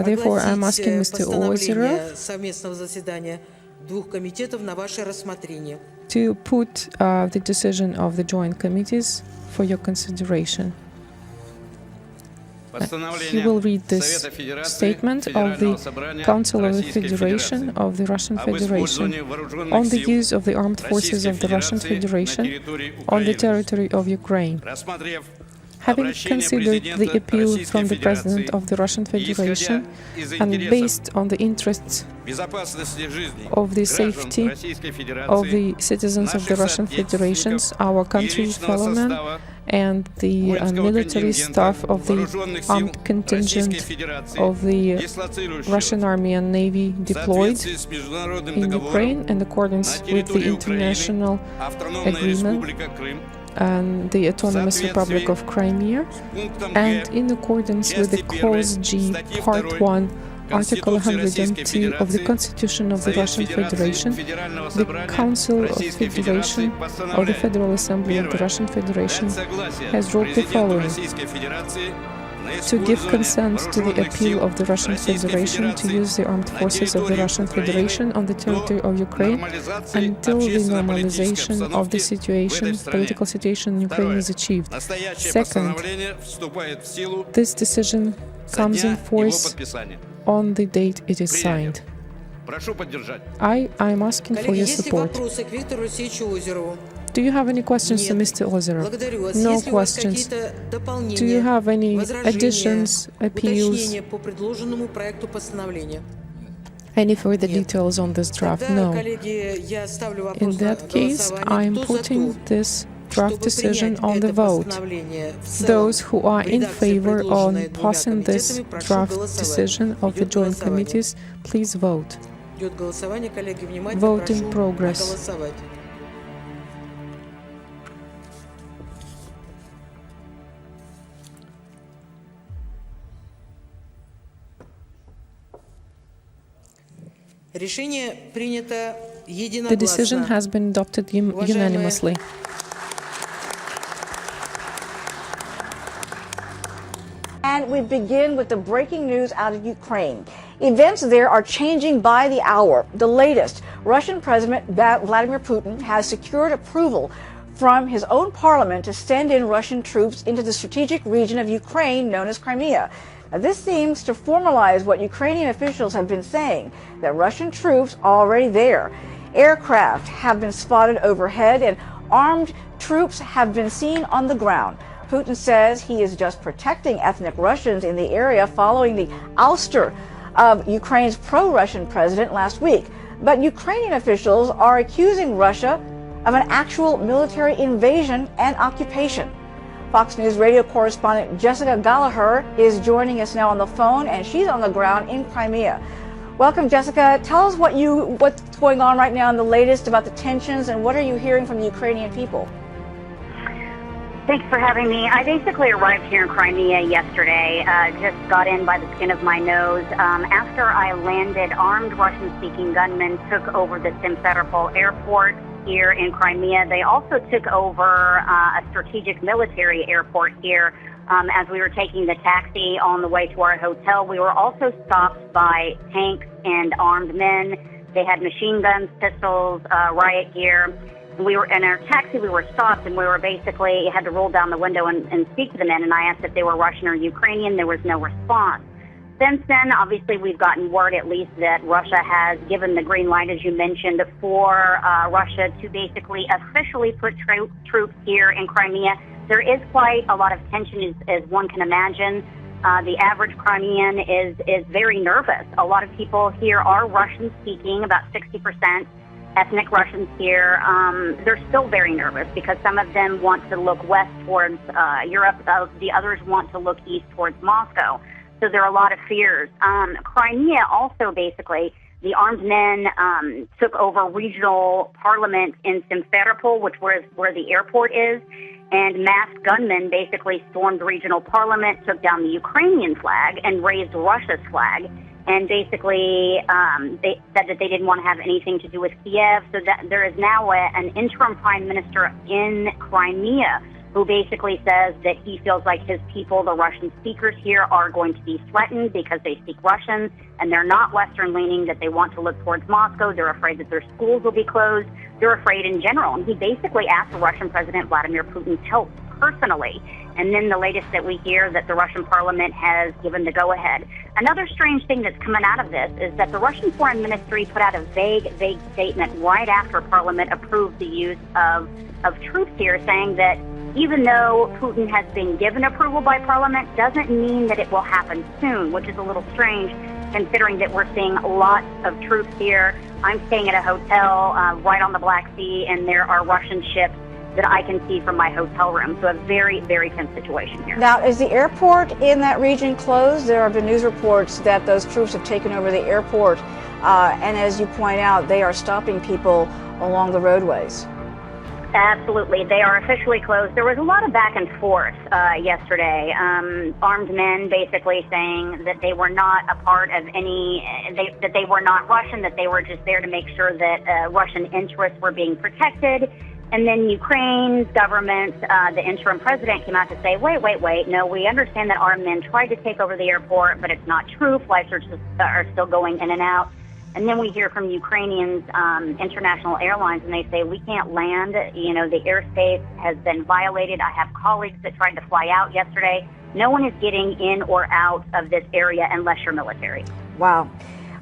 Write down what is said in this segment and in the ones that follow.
Therefore, I'm asking Mr. Ozerov to put the decision of the joint committees for your consideration. He will read this statement of the Council of the Federation of the Russian Federation on the use of the armed forces of the Russian Federation on the territory of Ukraine. Having considered the appeal from the President of the Russian Federation and based on the interests of the safety of the citizens of the Russian Federation, our country's fellow men, and the military staff of the armed contingent of the Russian Army and Navy deployed in Ukraine in accordance with the international agreement and the Autonomous Republic of Crimea, and in accordance with the Clause G, Part 1, Article 102 of the Constitution of the Russian Federation, the Council of Federation of the Federal Assembly of the Russian Federation has wrote the following: to give consent to the appeal of the Russian Federation to use the armed forces of the Russian Federation on the territory of Ukraine until the normalization of the political situation in Ukraine is achieved. Second, this decision comes in force on the date it is signed. I am asking for your support. Do you have any questions to Mr. Ozerov? No questions. Do you have any additions, appeals? Any further details on this draft? No. In that case, I am putting this draft decision on the vote. Those who are in favor on passing this draft decision of the joint committees, please vote. Vote in progress. The decision has been adopted unanimously. And we begin with the breaking news out of Ukraine. Events there are changing by the hour. The latest, Russian President Vladimir Putin has secured approval from his own parliament to send in Russian troops into the strategic region of Ukraine known as Crimea. Now, this seems to formalize what Ukrainian officials have been saying, that Russian troops are already there. Aircraft have been spotted overhead and armed troops have been seen on the ground. Putin says he is just protecting ethnic Russians in the area following the ouster of Ukraine's pro-Russian president last week. But Ukrainian officials are accusing Russia of an actual military invasion and occupation. Fox News radio correspondent Jessica Gallagher is joining us now on the phone, and she's on the ground in Crimea. Welcome, Jessica. Tell us what's going on right now and the latest about the tensions, and what are you hearing from the Ukrainian people? Thanks for having me. I basically arrived here in Crimea yesterday, just got in by the skin of my nose. After I landed, armed Russian-speaking gunmen took over the Simferopol airport here in Crimea. They also took over a strategic military airport here. As we were taking the taxi on the way to our hotel, we were also stopped by tanks and armed men. They had machine guns, pistols, riot gear. We were in our taxi, we were stopped, and we were basically had to roll down the window and speak to the men, and I asked if they were Russian or Ukrainian. There was no response. Since then, obviously, we've gotten word at least that Russia has given the green light, as you mentioned, for Russia to basically officially put troops here in Crimea. There is quite a lot of tension, as one can imagine. The average Crimean is very nervous. A lot of people here are Russian-speaking, about 60%. Ethnic Russians here, they're still very nervous because some of them want to look west towards Europe. The others want to look east towards Moscow. So there are a lot of fears. Crimea also, basically, the armed men took over regional parliament in Simferopol, which was where the airport is, and masked gunmen basically stormed regional parliament, took down the Ukrainian flag, and raised Russia's flag. And basically, they said that they didn't want to have anything to do with Kiev, so that there is now an interim prime minister in Crimea who basically says that he feels like his people, the Russian speakers here, are going to be threatened because they speak Russian and they're not Western-leaning, that they want to look towards Moscow. They're afraid that their schools will be closed. They're afraid in general. And he basically asked the Russian President Vladimir Putin's help personally. And then the latest that we hear that the Russian parliament has given the go-ahead. Another strange thing that's coming out of this is that the Russian Foreign Ministry put out a vague statement right after parliament approved the use of troops here, saying that even though Putin has been given approval by parliament, doesn't mean that it will happen soon, which is a little strange considering that we're seeing lots of troops here. I'm staying at a hotel right on the Black Sea, and there are Russian ships that I can see from my hotel room. So a very, very tense situation here. Now, is the airport in that region closed? There have been news reports that those troops have taken over the airport, and as you point out, they are stopping people along the roadways. Absolutely. They are officially closed. There was a lot of back and forth yesterday. Armed men basically saying that they were not a part of any, that they were not Russian, that they were just there to make sure that Russian interests were being protected. And then Ukraine's government, the interim president, came out to say, wait, no, we understand that our men tried to take over the airport, but it's not true. Flights are still going in and out. And then we hear from Ukrainians, international airlines, and they say, we can't land. You know, the airspace has been violated. I have colleagues that tried to fly out yesterday. No one is getting in or out of this area unless you're military. Wow.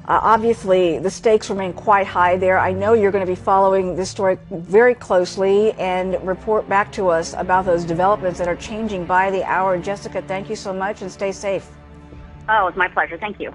Obviously, the stakes remain quite high there. I know you're going to be following this story very closely and report back to us about those developments that are changing by the hour. Jessica, thank you so much and stay safe. Oh, it's my pleasure. Thank you.